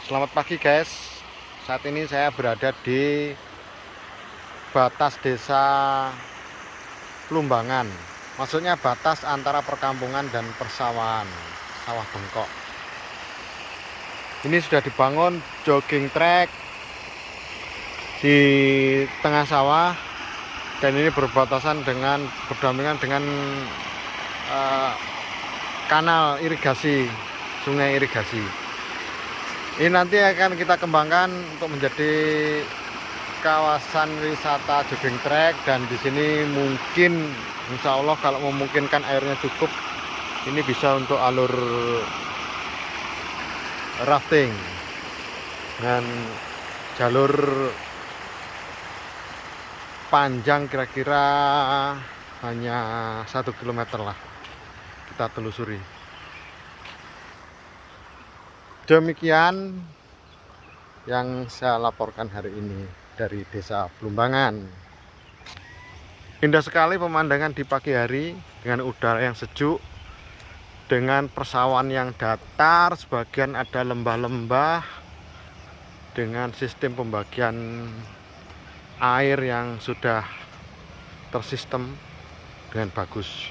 Selamat pagi guys. Saat ini saya berada di batas desa Plumbangan. Maksudnya batas antara perkampungan dan persawahan, sawah bengkok. Ini sudah dibangun jogging track di tengah sawah, dan ini berbatasan dengan berdampingan dengan kanal irigasi, sungai irigasi. Ini nanti akan kita kembangkan untuk menjadi kawasan wisata jogging track, dan di sini mungkin insya Allah kalau memungkinkan airnya cukup, ini bisa untuk alur rafting dengan jalur panjang kira-kira hanya 1 km lah kita telusuri. Demikian yang saya laporkan hari ini dari Desa Plumbangan. Indah sekali pemandangan di pagi hari dengan udara yang sejuk, dengan persawahan yang datar, sebagian ada lembah-lembah, dengan sistem pembagian air yang sudah tersistem dengan bagus.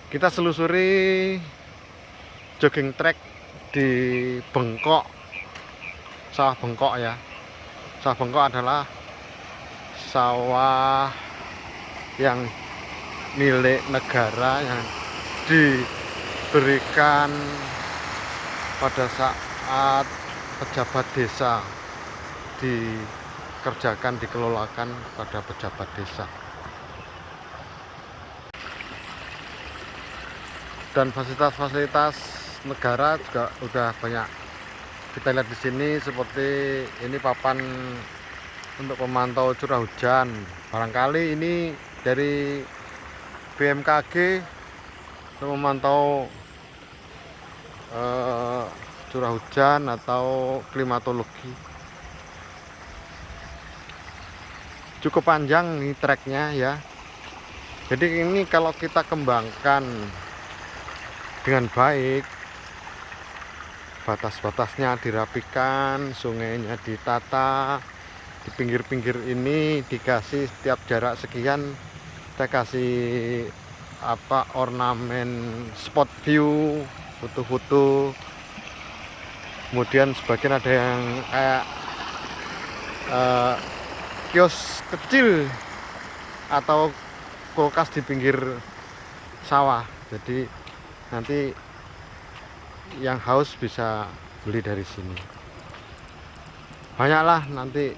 Kita selusuri jogging track di Bengkok, sawah bengkok ya. Sawah bengkok adalah sawah yang milik negara yang diberikan pada saat pejabat desa, dikerjakan, dikelolakan pada pejabat desa. Dan fasilitas-fasilitas negara juga udah banyak kita lihat di sini, seperti ini papan untuk pemantau curah hujan. Barangkali ini dari BMKG untuk memantau curah hujan atau klimatologi. Cukup panjang nih treknya ya. Jadi ini kalau kita kembangkan dengan baik, batas-batasnya dirapikan, sungainya ditata, di pinggir-pinggir ini dikasih setiap jarak sekian, kita kasih ornamen spot view, foto-foto. Kemudian sebagian ada yang kayak kios kecil atau kulkas di pinggir sawah. Jadi nanti yang haus bisa beli dari sini. Banyaklah nanti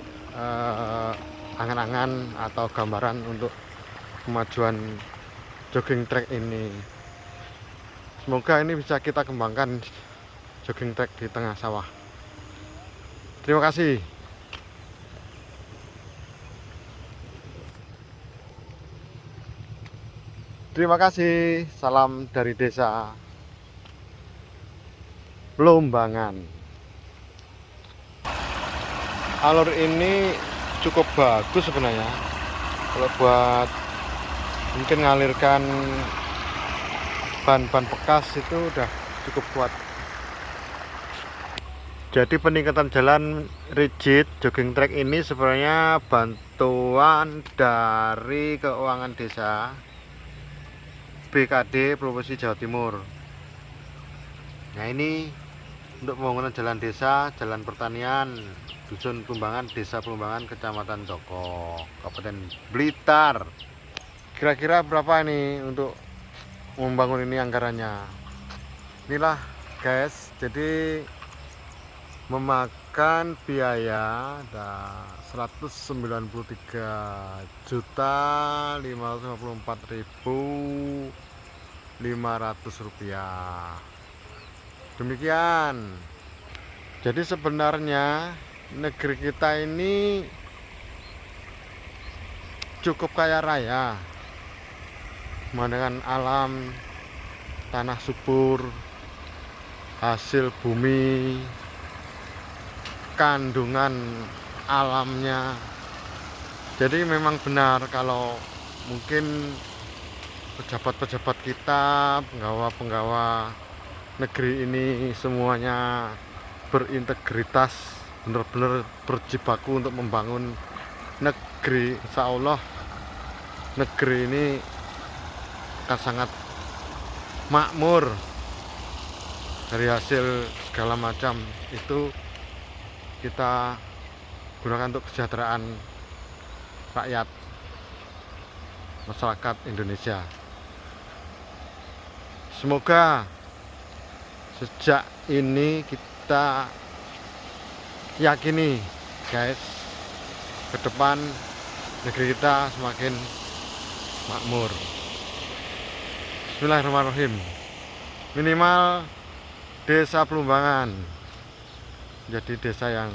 angan-angan atau gambaran untuk kemajuan jogging track ini. Semoga ini bisa kita kembangkan, jogging track di tengah sawah. Terima kasih. Terima kasih. Salam dari Desa Plumbangan. Alur ini cukup bagus sebenarnya, kalau buat mungkin ngalirkan ban-ban bekas itu udah cukup kuat. Jadi peningkatan jalan rigid jogging track ini sebenarnya bantuan dari keuangan desa BKD Provinsi Jawa Timur. Nah, ini untuk pembangunan jalan desa, jalan pertanian, Dusun Plumbangan, Desa Plumbangan, Kecamatan Toko, Kabupaten Blitar. Kira-kira berapa ini untuk membangun ini anggarannya? Inilah guys, jadi memakan biaya 193.554.500 rupiah. Demikian. Jadi sebenarnya negeri kita ini cukup kaya raya, pemandangan alam, tanah subur, hasil bumi, kandungan alamnya. Jadi memang benar kalau mungkin pejabat-pejabat kita, penggawa-penggawa negeri ini semuanya berintegritas, benar-benar berjibaku untuk membangun negeri. Insya Allah negeri ini akan sangat makmur. Dari hasil segala macam itu kita gunakan untuk kesejahteraan rakyat masyarakat Indonesia. Semoga sejak ini kita yakini guys, ke depan negeri kita semakin makmur. Bismillahirrahmanirrahim. Minimal Desa Plumbangan jadi desa yang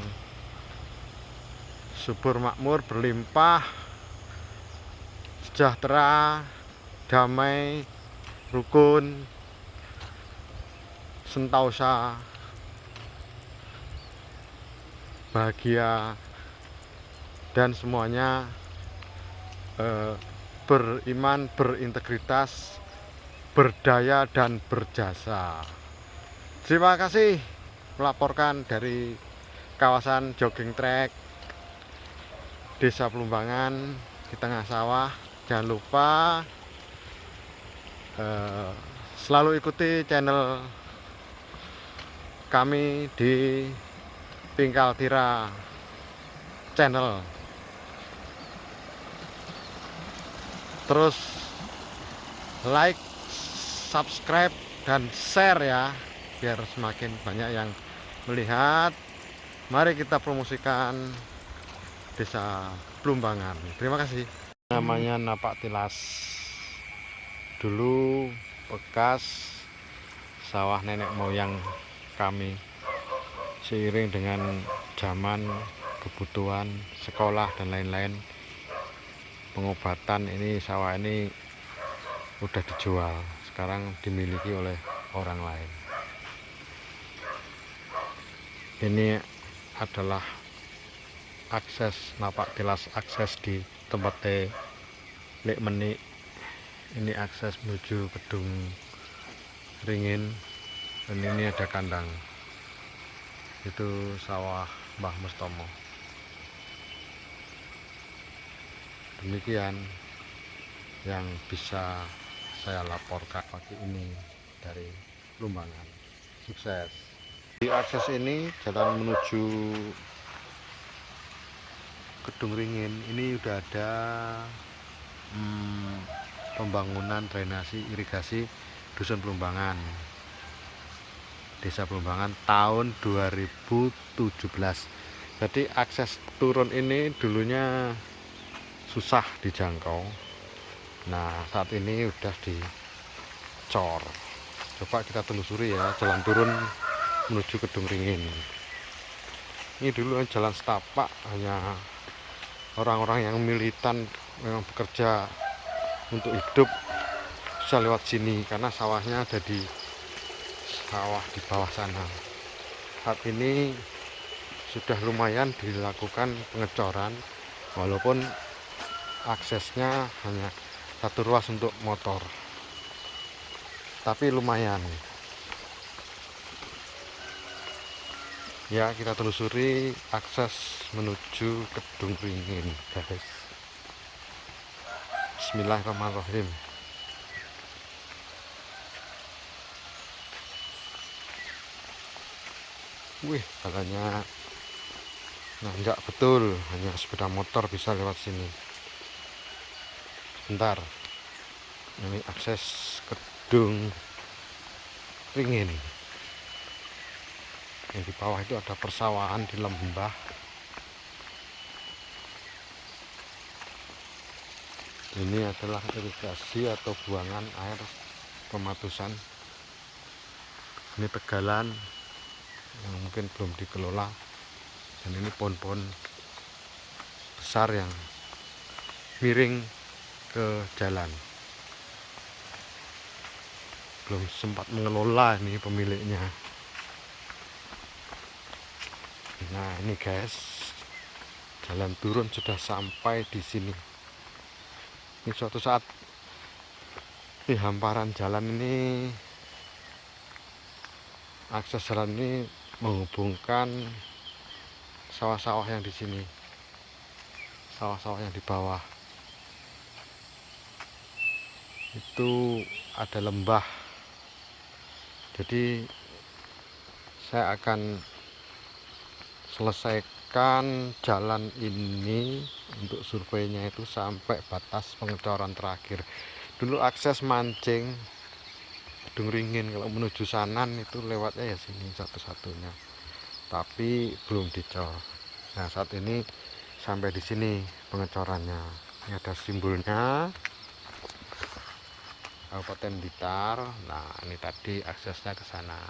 subur, makmur, berlimpah, sejahtera, damai, rukun, sentosa, bahagia, dan semuanya beriman, berintegritas, berdaya, dan berjasa. Terima kasih melaporkan dari kawasan jogging track Desa Plumbangan di tengah sawah. Jangan lupa selalu ikuti channel kami di Tingkal Tira channel. Terus like, subscribe, dan share ya, biar semakin banyak yang melihat. Mari kita promosikan Desa Plumbangan. Terima kasih. Namanya Napak Tilas. Dulu bekas sawah nenek moyang kami. Seiring dengan zaman, kebutuhan sekolah dan lain-lain, pengobatan, ini sawah ini udah dijual, sekarang dimiliki oleh orang lain. Ini adalah akses Napak Tilas, akses di tempat Lek Menik. Ini akses menuju Kedung Ringin, dan ini ada kandang, itu sawah Mbah Mustomo. Demikian yang bisa saya laporkan pagi ini dari Plumbangan. Sukses. Di akses ini jalan menuju Kedung Ringin ini udah ada pembangunan drainasi irigasi Dusun Plumbangan, Desa Plumbangan tahun 2017. Jadi akses turun ini dulunya susah dijangkau. Nah, saat ini udah dicor. Coba kita telusuri ya jalan turun menuju Kedung Ringin. Ini dulu jalan setapak, hanya orang-orang yang militan, memang bekerja untuk hidup, bisa lewat sini karena sawahnya ada di sawah di bawah sana. Saat ini sudah lumayan dilakukan pengecoran, walaupun aksesnya hanya satu ruas untuk motor, tapi lumayan ya. Kita telusuri akses menuju Kedung Ringin guys. Bismillahirrahmanirrahim. Wih, katanya nanjak betul, hanya sepeda motor bisa lewat sini. Bentar, ini akses Kedung Ringin. Yang di bawah itu ada persawahan di lembah. Ini adalah irigasi atau buangan air pematusan. Ini tegalan yang mungkin belum dikelola, dan ini pohon-pohon besar yang miring ke jalan. Belum sempat mengelola ini pemiliknya. Nah, ini guys, jalan turun sudah sampai di sini. Ini suatu saat di hamparan jalan ini, akses jalan ini menghubungkan sawah-sawah yang di sini, sawah-sawah yang di bawah. Itu ada lembah. Jadi saya akan selesaikan jalan ini untuk surveinya itu sampai batas pengecoran terakhir. Dulu akses mancing Kedung Ringin kalau menuju Sanan itu lewatnya ya sini satu-satunya, tapi belum dicor. Nah, saat ini sampai di sini pengecorannya. Ini ada simbolnya Kabupaten Blitar. Nah, ini tadi aksesnya ke sana.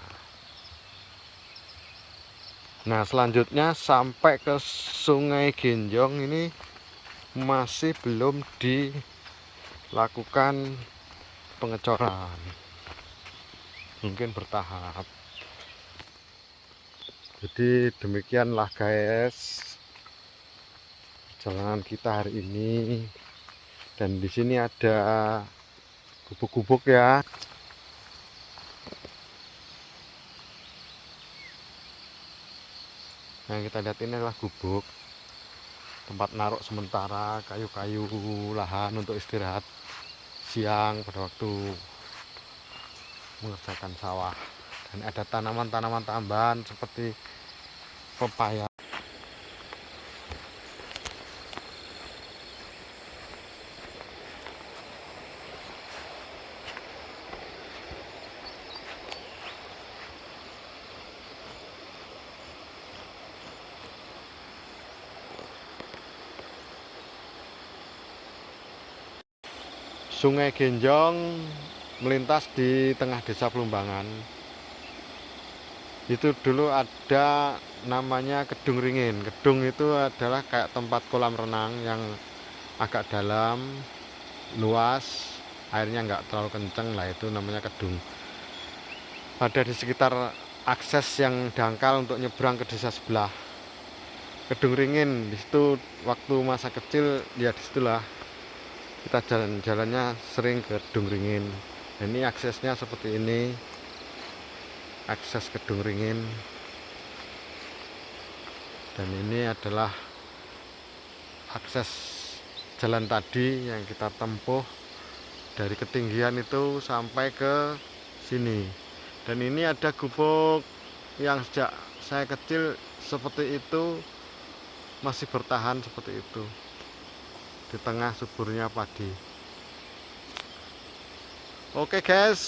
Nah, selanjutnya sampai ke Sungai Genjong ini masih belum dilakukan pengecoran, mungkin bertahap. Jadi demikianlah guys perjalanan kita hari ini. Dan di sini ada gubuk-gubuk ya. Yang kita lihat ini adalah gubuk, tempat naruh sementara kayu-kayu lahan untuk istirahat siang pada waktu mengerjakan sawah. Dan ada tanaman-tanaman tambahan seperti pepaya. Sungai Genjong melintas di tengah desa Plumbangan. Itu dulu ada namanya Kedung Ringin. Kedung itu adalah kayak tempat kolam renang yang agak dalam, luas, airnya nggak terlalu kenceng lah, itu namanya kedung. Ada di sekitar akses yang dangkal untuk nyebrang ke desa sebelah. Kedung Ringin di situ waktu masa kecil ya, disitulah kita jalan-jalannya sering ke Kedung Ringin. Ini aksesnya seperti ini, akses Kedung Ringin. Dan ini adalah akses jalan tadi yang kita tempuh dari ketinggian itu sampai ke sini. Dan ini ada gubuk yang sejak saya kecil seperti itu, masih bertahan seperti itu di tengah suburnya padi. Oke guys,